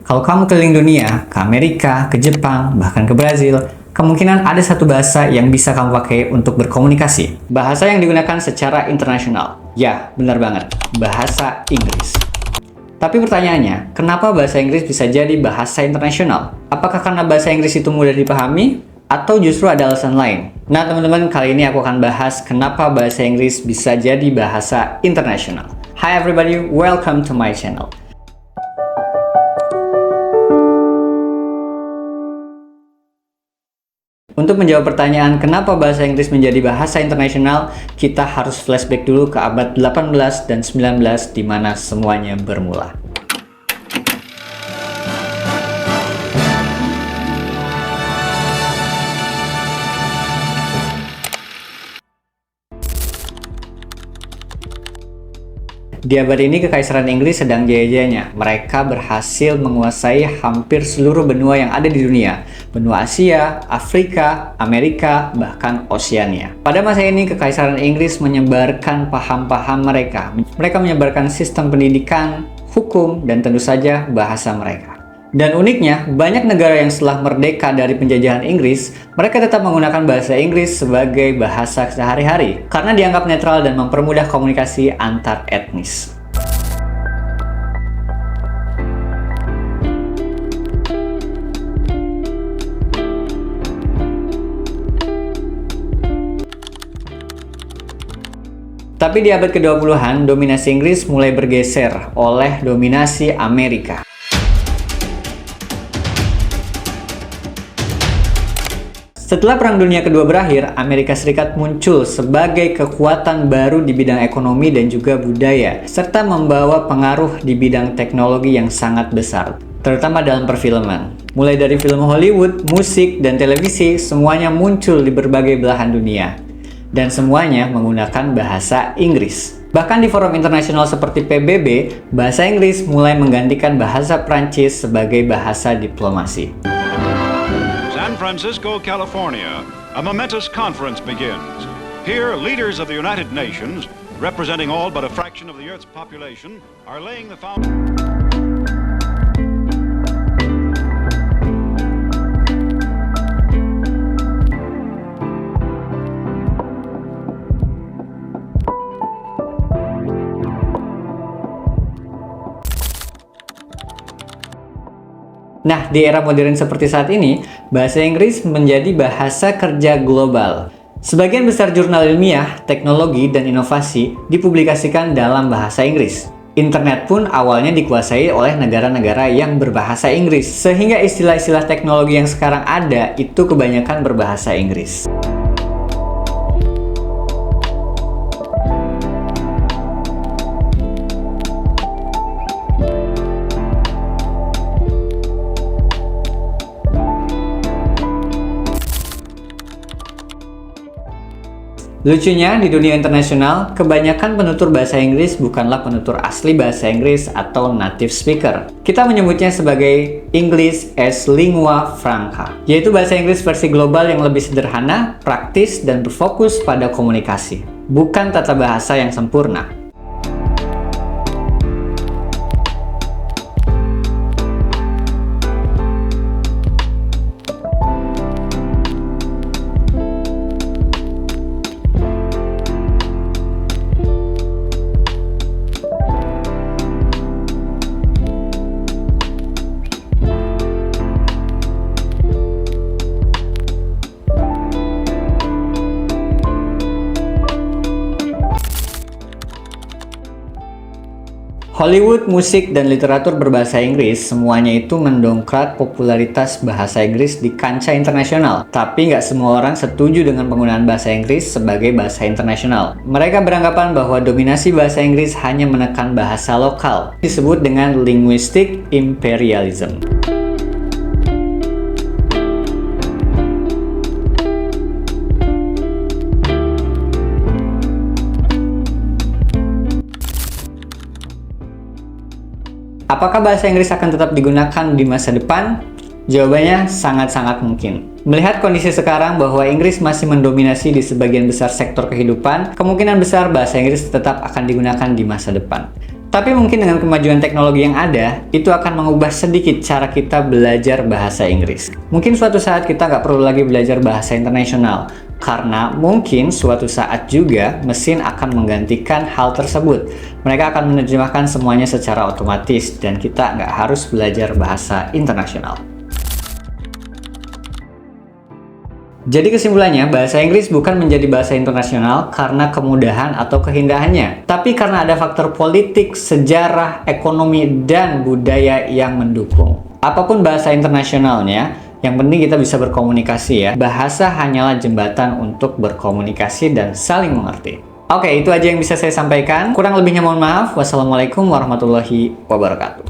Kalau kamu keliling dunia, ke Amerika, ke Jepang, bahkan ke Brazil, kemungkinan ada satu bahasa yang bisa kamu pakai untuk berkomunikasi. Bahasa yang digunakan secara internasional. Ya, benar banget. Bahasa Inggris. Tapi pertanyaannya, kenapa bahasa Inggris bisa jadi bahasa internasional? Apakah karena bahasa Inggris itu mudah dipahami? Atau justru ada alasan lain? Nah teman-teman, kali ini aku akan bahas kenapa bahasa Inggris bisa jadi bahasa internasional. Hi everybody, welcome to my channel. Untuk menjawab pertanyaan kenapa bahasa Inggris menjadi bahasa internasional, kita harus flashback dulu ke abad 18 dan 19 di mana semuanya bermula. Di abad ini, Kekaisaran Inggris sedang jaya-jayanya. Mereka berhasil menguasai hampir seluruh benua yang ada di dunia. Benua Asia, Afrika, Amerika, bahkan Oseania. Pada masa ini, Kekaisaran Inggris menyebarkan paham-paham mereka. Mereka menyebarkan sistem pendidikan, hukum, dan tentu saja bahasa mereka. Dan uniknya, banyak negara yang setelah merdeka dari penjajahan Inggris, mereka tetap menggunakan bahasa Inggris sebagai bahasa sehari-hari karena dianggap netral dan mempermudah komunikasi antar etnis. Tapi di abad ke-20-an, dominasi Inggris mulai bergeser oleh dominasi Amerika. Setelah Perang Dunia Kedua berakhir, Amerika Serikat muncul sebagai kekuatan baru di bidang ekonomi dan juga budaya, serta membawa pengaruh di bidang teknologi yang sangat besar, terutama dalam perfilman. Mulai dari film Hollywood, musik, dan televisi, semuanya muncul di berbagai belahan dunia. Dan semuanya menggunakan bahasa Inggris. Bahkan di forum internasional seperti PBB, bahasa Inggris mulai menggantikan bahasa Prancis sebagai bahasa diplomasi. San Francisco, California, a momentous conference begins. Here, leaders of the United Nations, representing all but a fraction of the Earth's population, are laying the foundation. Nah, di era modern seperti saat ini, bahasa Inggris menjadi bahasa kerja global. Sebagian besar jurnal ilmiah, teknologi, dan inovasi dipublikasikan dalam bahasa Inggris. Internet pun awalnya dikuasai oleh negara-negara yang berbahasa Inggris, sehingga istilah-istilah teknologi yang sekarang ada itu kebanyakan berbahasa Inggris. Lucunya, di dunia internasional, kebanyakan penutur bahasa Inggris bukanlah penutur asli bahasa Inggris atau native speaker. Kita menyebutnya sebagai English as lingua franca, yaitu bahasa Inggris versi global yang lebih sederhana, praktis, dan berfokus pada komunikasi, bukan tata bahasa yang sempurna. Hollywood, musik, dan literatur berbahasa Inggris semuanya itu mendongkrak popularitas bahasa Inggris di kancah internasional. Tapi nggak semua orang setuju dengan penggunaan bahasa Inggris sebagai bahasa internasional. Mereka beranggapan bahwa dominasi bahasa Inggris hanya menekan bahasa lokal, disebut dengan linguistic imperialism. Apakah bahasa Inggris akan tetap digunakan di masa depan? Jawabannya sangat-sangat mungkin. Melihat kondisi sekarang bahwa Inggris masih mendominasi di sebagian besar sektor kehidupan, kemungkinan besar bahasa Inggris tetap akan digunakan di masa depan. Tapi mungkin dengan kemajuan teknologi yang ada, itu akan mengubah sedikit cara kita belajar bahasa Inggris. Mungkin suatu saat kita nggak perlu lagi belajar bahasa internasional, karena mungkin suatu saat juga mesin akan menggantikan hal tersebut. Mereka akan menerjemahkan semuanya secara otomatis, dan kita nggak harus belajar bahasa internasional. Jadi kesimpulannya, bahasa Inggris bukan menjadi bahasa internasional karena kemudahan atau keindahannya, tapi karena ada faktor politik, sejarah, ekonomi, dan budaya yang mendukung. Apapun bahasa internasionalnya, yang penting kita bisa berkomunikasi ya. Bahasa hanyalah jembatan untuk berkomunikasi dan saling mengerti. Oke, itu aja yang bisa saya sampaikan. Kurang lebihnya mohon maaf. Wassalamualaikum warahmatullahi wabarakatuh.